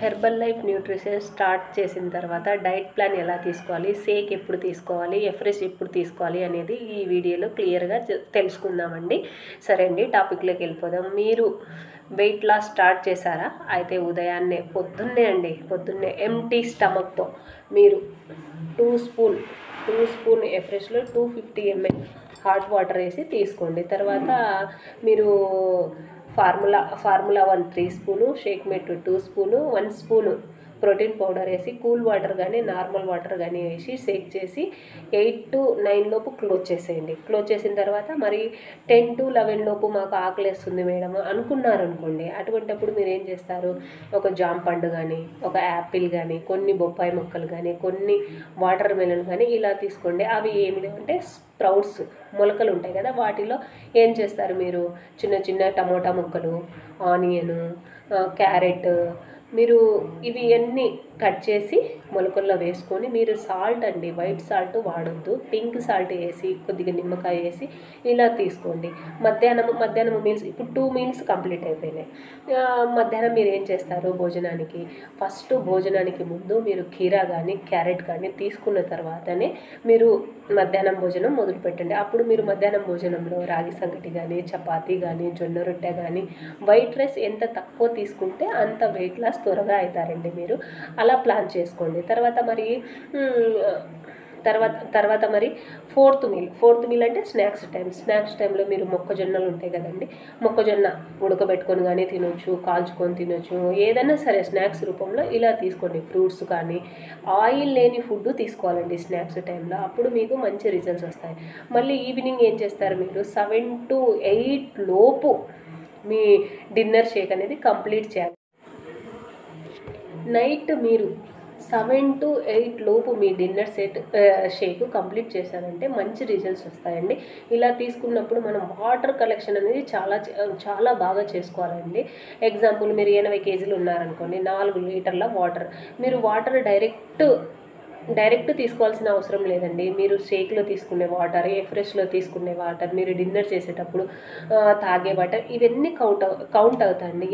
Herbal life nutrition start చేసిన తర్వాత diet plan ఎలా తీసుకోవాలి, షేక్ ఎప్పుడు తీసుకోవాలి, ఎఫ్రెష్ ఎప్పుడు తీసుకోవాలి అనేది ఈ వీడియోలో క్లియర్గా తెలుసుకుందామండి. సరే అండి, టాపిక్లోకి వెళ్ళిపోదాం. మీరు వెయిట్ లాస్ స్టార్ట్ చేశారా? అయితే ఉదయాన్నే పొద్దున్నే ఎంటీ స్టమక్తో మీరు టూ స్పూన్ ఎఫ్రెష్లో 250 ml హాట్ వాటర్ వేసి తీసుకోండి. తర్వాత మీరు formula 1 3 spoon, shake mate 2 spoon, 1 spoon protein powder వేసి కూల్ వాటర్ కానీ నార్మల్ వాటర్ కానీ వేసి షేక్ చేసి 8 to 9 లోపు క్లోజ్ చేసేయండి. క్లోజ్ చేసిన తర్వాత మరి 10 to 11 లోపు మాకు ఆకలేస్తుంది మేడం అనుకున్నారనుకోండి, అటువంటిప్పుడు మీరు ఏం చేస్తారు, ఒక జామ పండు కానీ, ఒక యాపిల్ కానీ, కొన్ని బొప్పాయి ముక్కలు కానీ, కొన్ని వాటర్ మెలన్ కానీ ఇలా తీసుకోండి. అవి ఏమి అంటే స్ప్రౌట్స్ మొలకలు ఉంటాయి కదా, వాటిలో ఏం చేస్తారు మీరు, చిన్న చిన్న టమోటా ముక్కలు, ఆనియను, క్యారెట్, మీరు ఇవి అన్నీ కట్ చేసి మొలకల్లో వేసుకొని మీరు సాల్ట్ అండి, వైట్ సాల్ట్ వాడొద్దు, పింక్ సాల్ట్ వేసి కొద్దిగా నిమ్మకాయ వేసి ఇలా తీసుకోండి. మధ్యాహ్నం మీల్స్ ఇప్పుడు 2 మీల్స్ కంప్లీట్ అయిపోయినాయి. మధ్యాహ్నం మీరు ఏం చేస్తారు, భోజనానికి ముందు మీరు కీరా కానీ క్యారెట్ కానీ తీసుకున్న తర్వాతనే మీరు మధ్యాహ్నం భోజనం మొదలు పెట్టండి. అప్పుడు మీరు మధ్యాహ్నం భోజనంలో రాగి సంగటి కానీ, చపాతీ కానీ, జొన్న రొట్టె కానీ, వైట్ రైస్ ఎంత తక్కువ తీసుకుంటే అంత వెయిట్ లాస్ త్వరగా అవుతారండి. మీరు అలా ప్లాన్ చేసుకోండి. తర్వాత మరి ఫోర్త్ మీల్ అంటే స్నాక్స్ టైంలో మీరు మొక్కజొన్నలు ఉంటాయి కదండి, మొక్కజొన్న ఉడకబెట్టుకొని కానీ తినొచ్చు, కాల్చుకొని తినొచ్చు, ఏదైనా సరే స్నాక్స్ రూపంలో ఇలా తీసుకోండి. ఫ్రూట్స్ కానీ ఆయిల్ లేని ఫుడ్ తీసుకోవాలండి స్నాక్స్ టైంలో, అప్పుడు మీకు మంచి రిజల్ట్స్ వస్తాయి. మళ్ళీ ఈవినింగ్ ఏం చేస్తారు, మీరు 7 to 8 లోపు మీ డిన్నర్ షేక్ అనేది కంప్లీట్ చేయాలి. నైట్ మీరు 7 to 8 లోపు మీ డిన్నర్ షేక్ కంప్లీట్ చేశారంటే మంచి రిజల్ట్స్ వస్తాయండి. ఇలా తీసుకున్నప్పుడు మనం వాటర్ కలెక్షన్ అనేది చాలా బాగా చేసుకోవాలండి. ఎగ్జాంపుల్, మీరు 80 kg ఉన్నారనుకోండి, 4 లీటర్ల వాటర్, మీరు వాటర్ డైరెక్ట్ తీసుకోవాల్సిన అవసరం లేదండి. మీరు షేక్లో తీసుకునే వాటర్, ఎఫ్రెష్లో తీసుకునే వాటర్, మీరు డిన్నర్ చేసేటప్పుడు తాగే వాటర్, ఇవన్నీ కౌంట్ అవుతాయండి.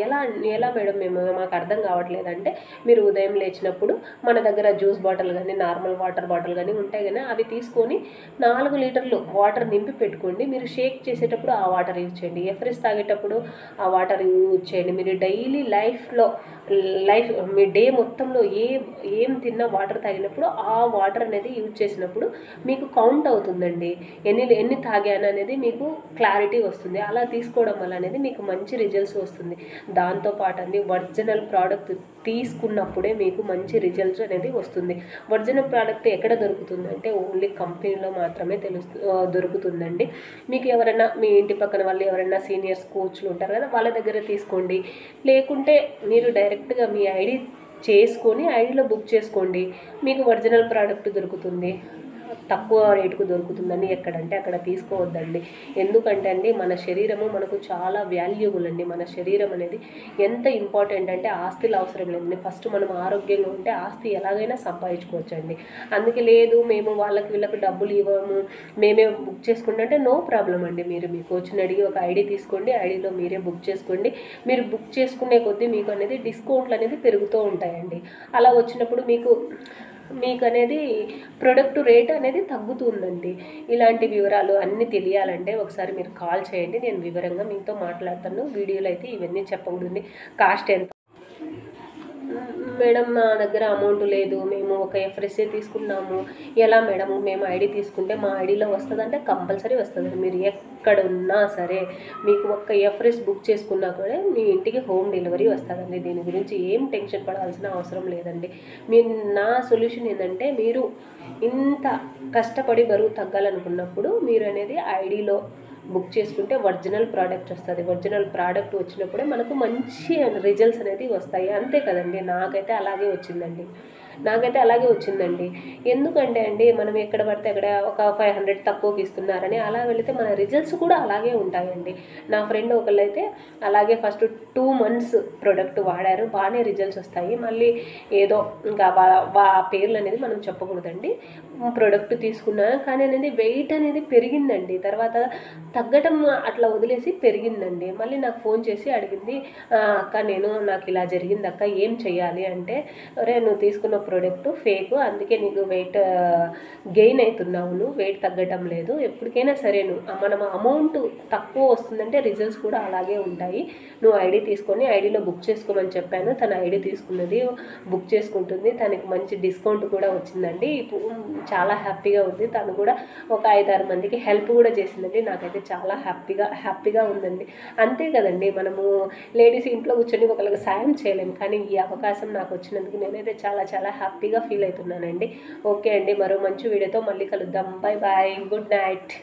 ఎలా మేడం మాకు అర్థం కావట్లేదంటే, మీరు ఉదయం లేచినప్పుడు మన దగ్గర జ్యూస్ బాటిల్ కానీ నార్మల్ వాటర్ బాటిల్ కానీ ఉంటాయి కానీ అవి తీసుకొని 4 లీటర్లు వాటర్ నింపి పెట్టుకోండి. మీరు షేక్ చేసేటప్పుడు ఆ వాటర్ యూజ్ చేయండి, ఎఫ్రెష్ తాగేటప్పుడు ఆ వాటర్ యూజ్ చేయండి. మీరు డైలీ మీ డే మొత్తంలో ఏం తిన్నా వాటర్ తాగినప్పుడు ఆ వాటర్ అనేది యూజ్ చేసినప్పుడు మీకు కౌంట్ అవుతుందండి, ఎన్ని తాగాను అనేది మీకు క్లారిటీ వస్తుంది. అలా తీసుకోవడం వల్ల అనేది మీకు మంచి రిజల్ట్స్ వస్తుంది. దాంతోపాటు అండి, ఒరిజినల్ ప్రోడక్ట్ తీసుకున్నప్పుడే మీకు మంచి రిజల్ట్స్ అనేది వస్తుంది. ఒరిజినల్ ప్రోడక్ట్ ఎక్కడ దొరుకుతుంది అంటే ఓన్లీ కంపెనీలో మాత్రమే దొరుకుతుందండి. మీకు ఎవరైనా మీ ఇంటి పక్కన వాళ్ళు ఎవరైనా సీనియర్స్ కోచ్లు ఉంటారు కదా, వాళ్ళ దగ్గర తీసుకోండి. లేకుంటే మీరు డైరెక్ట్గా మీ ఐడి చేసుకొని ఐడిలో బుక్ చేసుకోండి, మీకు ఒరిజినల్ ప్రోడక్ట్ దొరుకుతుంది, తక్కువ రేటుకు దొరుకుతుందని ఎక్కడంటే అక్కడ తీసుకోవద్దండి. ఎందుకంటే అండి, మన శరీరము మనకు చాలా వాల్యుబుల్ అండి. మన శరీరం అనేది ఎంత ఇంపార్టెంట్ అంటే ఆస్తులు అవసరం లేదండి. ఫస్ట్ మనం ఆరోగ్యంగా ఉంటే ఆస్తి ఎలాగైనా సంపాదించుకోవచ్చండి. అందుకే లేదు మేము వీళ్ళకి డబ్బులు ఇవ్వము, మేమే బుక్ చేసుకుంటే అంటే నో ప్రాబ్లం అండి. మీరు మీ కోచ్ని అడిగి ఒక ఐడి తీసుకోండి, ఐడిలో మీరే బుక్ చేసుకోండి. మీరు బుక్ చేసుకునే కొద్దీ మీకు అనేది డిస్కౌంట్లు అనేది పెరుగుతూ ఉంటాయండి. అలా వచ్చినప్పుడు మీకు అనేది ప్రొడక్ట్ రేట్ అనేది తగ్గుతుందండి. ఇలాంటి వివరాలు అన్నీ తెలియాలంటే ఒకసారి మీరు కాల్ చేయండి, నేను వివరంగా మీతో మాట్లాడతాను. వీడియోలో అయితే ఇవన్నీ చెప్పకూడదు. కాస్ట్ ఎంత మేడం, నా దగ్గర అమౌంట్ లేదు, మేము ఒక ఎఫ్రెష్ తీసుకున్నాము, ఎలా మేడం, మేము ఐడి తీసుకుంటే మా ఐడిలో వస్తుందంటే కంపల్సరీ వస్తుంది. మీరు ఎక్కడున్నా సరే మీకు ఒక్క ఎఫ్రెష్ బుక్ చేసుకున్నా కూడా మీ ఇంటికి హోమ్ డెలివరీ వస్తుందండి. దీని గురించి ఏం టెన్షన్ పడాల్సిన అవసరం లేదండి. నా సొల్యూషన్ ఏంటంటే, మీరు ఇంత కష్టపడి బరువు తగ్గాలనుకున్నప్పుడు మీరు అనేది ఐడిలో బుక్ చేసుకుంటే ఒరిజినల్ ప్రోడక్ట్ వస్తుంది. ఒరిజినల్ ప్రోడక్ట్ వచ్చినప్పుడే మనకు మంచి రిజల్ట్స్ అనేది వస్తాయి. అంతే కదండి, నాకైతే అలాగే వచ్చిందండి. నాకైతే అలాగే వచ్చిందండి. ఎందుకంటే అండి మనం ఎక్కడ పడితే అక్కడ ఒక 500 తక్కువకి ఇస్తున్నారని అలా వెళితే మన రిజల్ట్స్ కూడా అలాగే ఉంటాయండి. నా ఫ్రెండ్ ఒకళ్ళైతే అలాగే ఫస్ట్ 2 months ప్రోడక్ట్ వాడారు, బాగానే రిజల్ట్స్ వస్తాయి. మళ్ళీ ఏదో ఇంకా పేర్లు అనేది మనం చెప్పకూడదండి. ప్రోడక్ట్ తీసుకున్నాను కానీ అనేది వెయిట్ అనేది పెరిగిందండి. తర్వాత తగ్గటం అట్లా వదిలేసి పెరిగిందండి. మళ్ళీ నాకు ఫోన్ చేసి అడిగింది, అక్క నాకు ఇలా జరిగింది అక్క, ఏం చెయ్యాలి అంటే, అరే నువ్వు తీసుకున్న ప్రోడక్ట్ ఫేక్, అందుకే నీకు వెయిట్ గెయిన్ అవుతున్నావు, నువ్వు వెయిట్ తగ్గటం లేదు. ఎప్పటికైనా సరే మనం అమౌంట్ తక్కువ వస్తుందంటే రిజల్ట్స్ కూడా అలాగే ఉంటాయి. నువ్వు ఐడి తీసుకొని ఐడిలో బుక్ చేసుకోమని చెప్పాను. తన ఐడి తీసుకున్నది, బుక్ చేసుకుంటుంది. తనకి మంచి డిస్కౌంట్ కూడా వచ్చిందండి. ఇప్పుడు చాలా హ్యాపీగా ఉంది. తను కూడా ఒక 5-6 మందికి హెల్ప్ కూడా చేసిందండి. నాకైతే చాలా హ్యాపీగా ఉందండి. అంతే కదండి, మనము లేడీస్ ఇంట్లో కూర్చొని ఒకరికి సాయం చేయలేము, కానీ ఈ అవకాశం నాకు వచ్చినందుకు నేనైతే చాలా హ్యాపీగా ఫీల్ అవుతున్నానండి. ఓకే అండి, మరో మంచి వీడియోతో మళ్ళీ కలుద్దాం. Bye bye, good night.